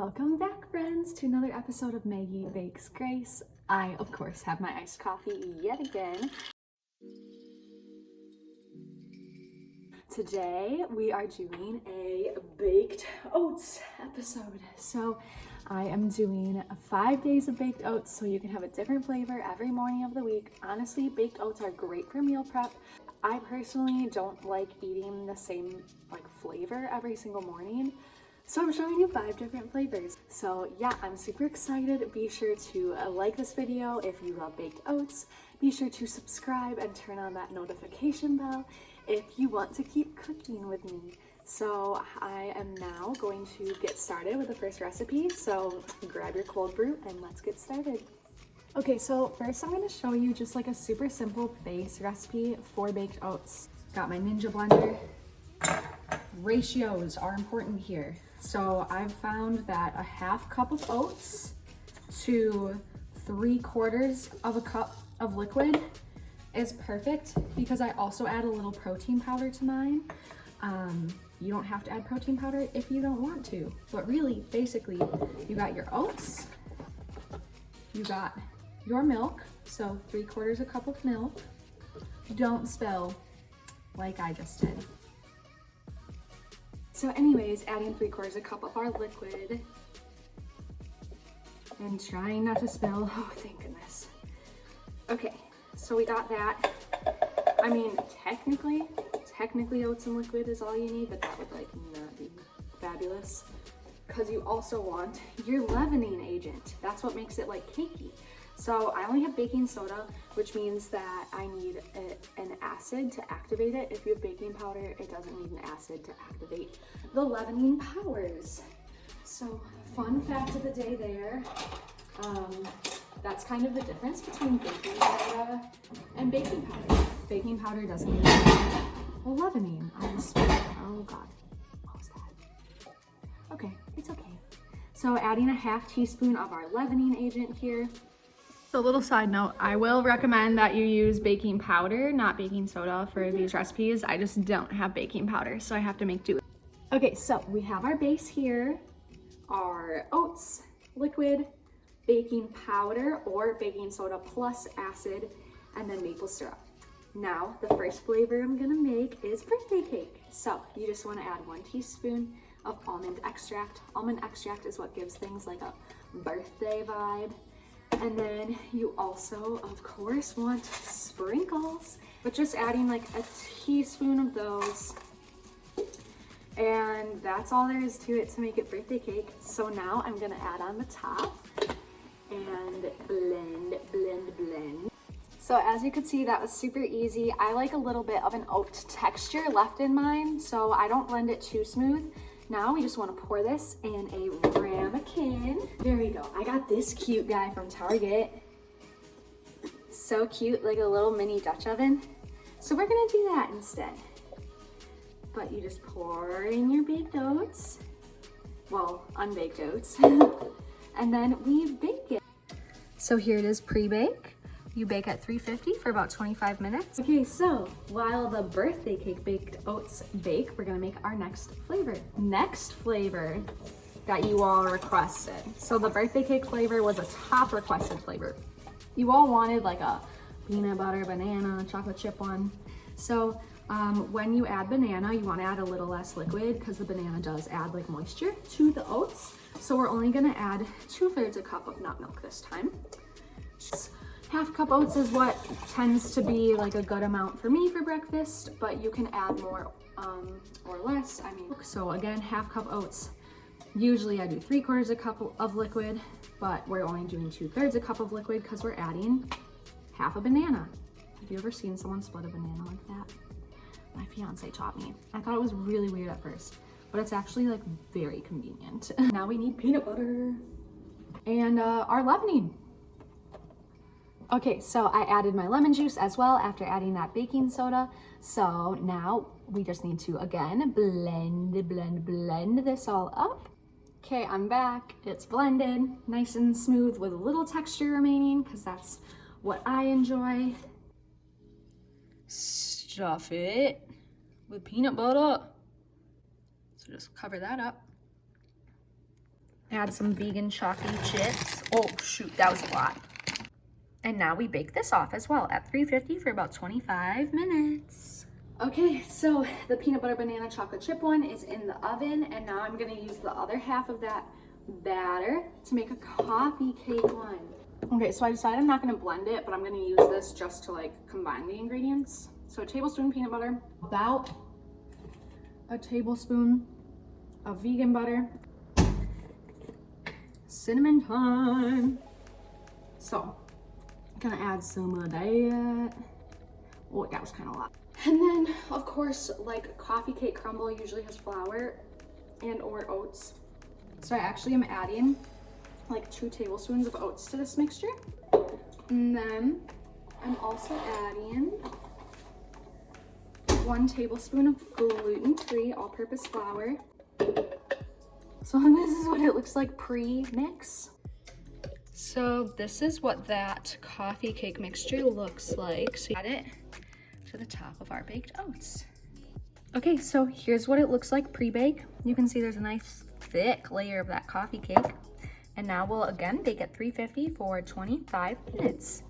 Welcome back, friends, to another episode of Maggie Bakes Grace. I, of course, have my iced coffee yet again. Today, we are doing a baked oats episode. So, I am doing 5 days of baked oats so you can have a different flavor every morning of the week. Honestly, baked oats are great for meal prep. I personally don't like eating the same flavor every single morning. So I'm showing you 5 different flavors. So yeah, I'm super excited. Be sure to like this video if you love baked oats. Be sure to subscribe and turn on that notification bell if you want to keep cooking with me. So I am now going to get started with the first recipe. So grab your cold brew and let's get started. Okay, so first I'm going to show you just like a super simple base recipe for baked oats. Got my Ninja blender. Ratios are important here. So I've found that a half cup of oats to 3/4 of a cup of liquid is perfect because I also add a little protein powder to mine. You don't have to add protein powder if you don't want to, but really, basically, you got your oats, you got your milk, so 3/4 a cup of milk. Don't spill like I just did. So anyways, adding 3/4 a cup of our liquid and trying not to spill. Oh, thank goodness. Okay, so we got that. I mean, technically oats and liquid is all you need, but that would not be fabulous because you also want your leavening agent. That's what makes it cakey. So I only have baking soda, which means that I need an acid to activate it. If you have baking powder, it doesn't need an acid to activate the leavening powers. So fun fact of the day there. That's kind of the difference between baking soda and baking powder. Baking powder doesn't need a leavening. Oh God, what was that? Okay, it's okay. So adding a half teaspoon of our leavening agent here. So a little side note, I will recommend that you use baking powder, not baking soda for these recipes. I just don't have baking powder, so I have to make do. Okay, so we have our base here, our oats, liquid, baking powder or baking soda plus acid, and then maple syrup. Now, the first flavor I'm gonna make is birthday cake. So you just wanna add 1 teaspoon of almond extract. Almond extract is what gives things like a birthday vibe. And then you also, of course, want sprinkles, but just adding a teaspoon of those. And that's all there is to it to make it birthday cake. So now I'm gonna add on the top and blend, blend, blend. So as you can see, that was super easy. I like a little bit of an oat texture left in mine, so I don't blend it too smooth. Now we just want to pour this in a ramekin. There we go. I got this cute guy from Target. So cute, like a little mini Dutch oven. So we're gonna do that instead. But you just pour in your baked oats. Well, unbaked oats. And then we bake it. So here it is pre-bake. You bake at 350 for about 25 minutes. Okay, so while the birthday cake baked oats bake, we're gonna make our next flavor. Next flavor that you all requested. So the birthday cake flavor was a top requested flavor. You all wanted a peanut butter, banana, chocolate chip one. So when you add banana, you wanna add a little less liquid because the banana does add moisture to the oats. So we're only gonna add 2/3 a cup of nut milk this time. Half cup oats is what tends to be a good amount for me for breakfast, but you can add more or less. So again, half cup oats. Usually I do 3/4 a cup of liquid, but we're only doing 2/3 a cup of liquid because we're adding half a banana. Have you ever seen someone split a banana like that? My fiance taught me. I thought it was really weird at first, but it's actually very convenient. Now we need peanut butter and our leavening. Okay, so I added my lemon juice as well after adding that baking soda. So now we just need to, again, blend this all up. Okay, I'm back. It's blended, nice and smooth with a little texture remaining because that's what I enjoy. Stuff it with peanut butter. So just cover that up. Add some vegan chalky chips. Oh shoot, that was a lot. And now we bake this off as well at 350 for about 25 minutes. Okay, so the peanut butter banana chocolate chip one is in the oven, and now I'm gonna use the other half of that batter to make a coffee cake one. Okay, so I decided I'm not gonna blend it, but I'm gonna use this just to like combine the ingredients. So a tablespoon peanut butter, about a tablespoon of vegan butter, cinnamon time. So I'm gonna add some of that. Oh, that was kind of a lot. And then, of course, like coffee cake crumble usually has flour and or oats. So I actually am adding like 2 tablespoons of oats to this mixture. And then I'm also adding 1 tablespoon of gluten-free all-purpose flour. So this is what it looks like pre-mix. So this is what that coffee cake mixture looks like. So add it to the top of our baked oats. Okay, so here's what it looks like pre-bake. You can see there's a nice thick layer of that coffee cake. And now we'll again bake at 350 for 25 minutes.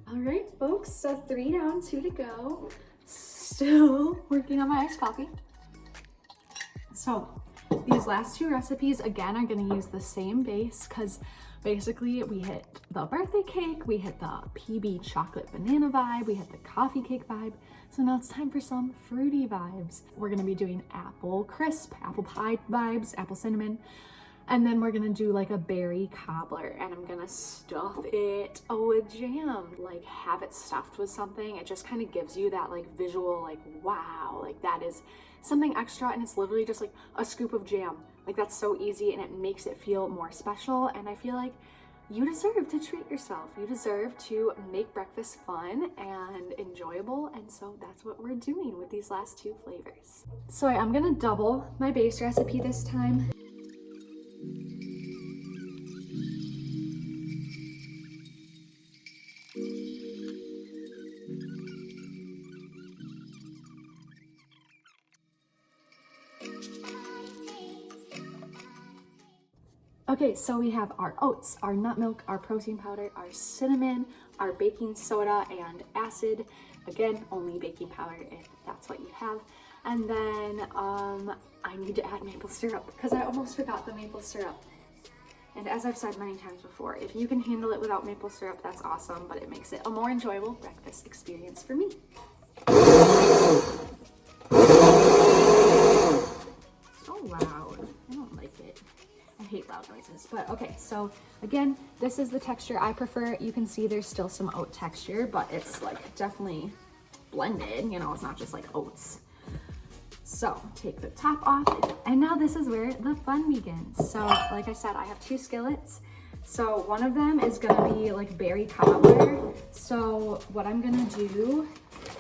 All right, folks, so 3 down, 2 to go. Still working on my iced coffee. So these last 2 recipes, again, are gonna use the same base because basically we hit the birthday cake, we hit the PB chocolate banana vibe, we hit the coffee cake vibe. So now it's time for some fruity vibes. We're gonna be doing apple crisp, apple pie vibes, apple cinnamon. And then we're gonna do like a berry cobbler, and I'm gonna stuff it with jam, like have it stuffed with something. It just kind of gives you that like visual, like, wow, like that is something extra, and it's literally just like a scoop of jam. Like that's so easy, and it makes it feel more special. And I feel like you deserve to treat yourself. You deserve to make breakfast fun and enjoyable. And so that's what we're doing with these last 2 flavors. So I'm gonna double my base recipe this time. Okay, so we have our oats, our nut milk, our protein powder, our cinnamon, our baking soda and acid. Again, only baking powder if that's what you have. And then I need to add maple syrup because I almost forgot the maple syrup. And as I've said many times before, if you can handle it without maple syrup, that's awesome, but it makes it a more enjoyable breakfast experience for me. So loud. I don't like it. I hate loud noises, but okay, so again, this is the texture I prefer. You can see there's still some oat texture, but it's like definitely blended, you know, it's not just like oats. So take the top off, and now this is where the fun begins. So like I said, I have 2 skillets. So one of them is gonna be like berry cobbler. So what I'm gonna do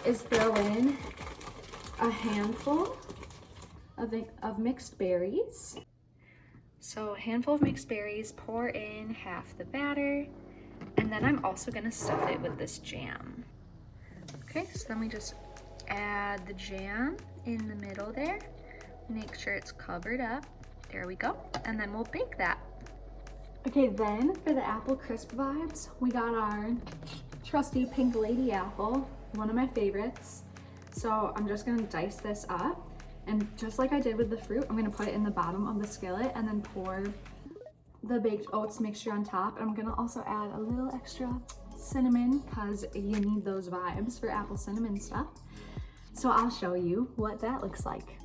is throw in a handful of mixed berries. So a handful of mixed berries, pour in half the batter, and then I'm also gonna stuff it with this jam. Okay, so then we just add the jam in the middle there. Make sure it's covered up. There we go. And then we'll bake that. Okay, then for the apple crisp vibes, we got our trusty pink lady apple, one of my favorites. So I'm just gonna dice this up. And just like I did with the fruit, I'm gonna put it in the bottom of the skillet and then pour the baked oats mixture on top. And I'm gonna also add a little extra cinnamon because you need those vibes for apple cinnamon stuff. So I'll show you what that looks like.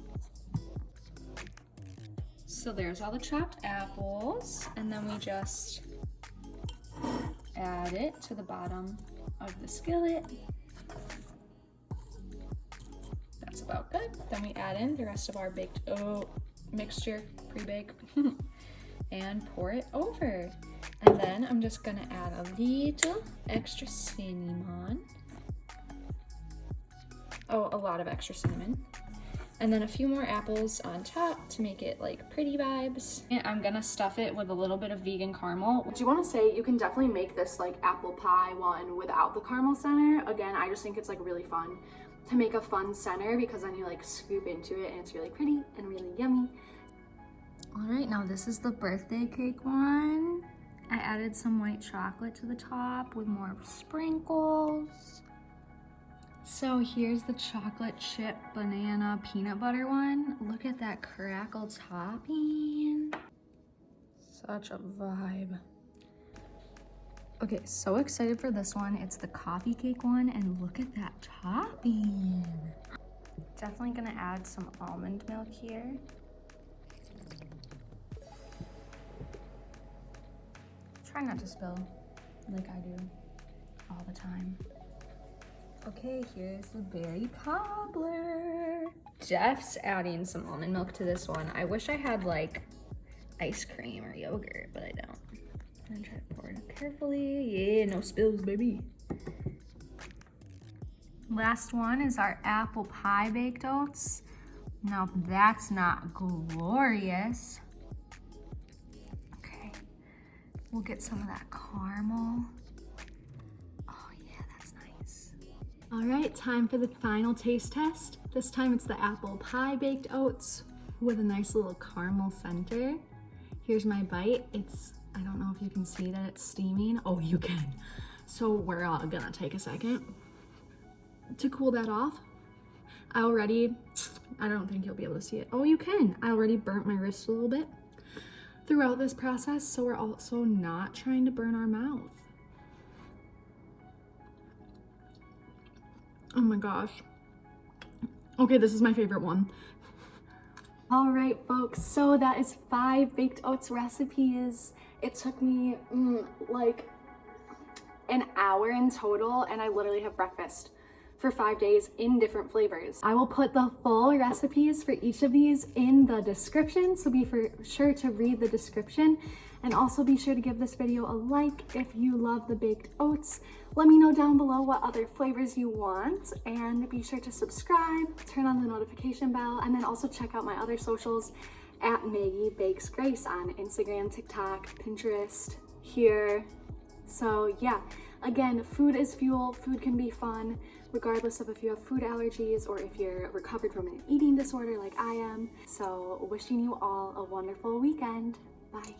So there's all the chopped apples, and then we just add it to the bottom of the skillet. That's about good. Then we add in the rest of our baked oat mixture, pre-bake, and pour it over. And then I'm just gonna add a little extra cinnamon. Oh, a lot of extra cinnamon. And then a few more apples on top to make it like pretty vibes. And I'm gonna stuff it with a little bit of vegan caramel. Do you wanna say you can definitely make this like apple pie one without the caramel center? Again, I just think it's like really fun to make a fun center because then you like scoop into it and it's really pretty and really yummy. All right, now this is the birthday cake one. I added some white chocolate to the top with more sprinkles. So here's the chocolate chip banana peanut butter one. Look at that crackle topping. Such a vibe. Okay, so excited for this one. It's the coffee cake one, and look at that topping. Definitely gonna add some almond milk here. Try not to spill like I do all the time. Okay, here's the berry cobbler. Jeff's adding some almond milk to this one. I wish I had like ice cream or yogurt, but I don't. I'm gonna try to pour it up carefully. Yeah, no spills, baby. Last one is our apple pie baked oats. Now, if that's not glorious. Okay, we'll get some of that caramel. Oh yeah, that's nice. All right, time for the final taste test. This time it's the apple pie baked oats with a nice little caramel center. Here's my bite. I don't know if you can see that it's steaming. Oh, you can. So we're gonna take a second to cool that off. I don't think you'll be able to see it. Oh, you can. I already burnt my wrist a little bit throughout this process, so we're also not trying to burn our mouth. Oh my gosh. Okay, this is my favorite one. All right, folks, so that is 5 baked oats recipes. It took me like an hour in total, and I literally have breakfast for 5 days in different flavors. I will put the full recipes for each of these in the description, so be sure to read the description, and also be sure to give this video a like if you love the baked oats. Let me know down below what other flavors you want, and be sure to subscribe, turn on the notification bell, and then also check out my other socials at Maggie Bakes Grace on Instagram, TikTok, Pinterest, here. So yeah, again, food is fuel. Food can be fun, regardless of if you have food allergies or if you're recovered from an eating disorder like I am. So wishing you all a wonderful weekend. Bye.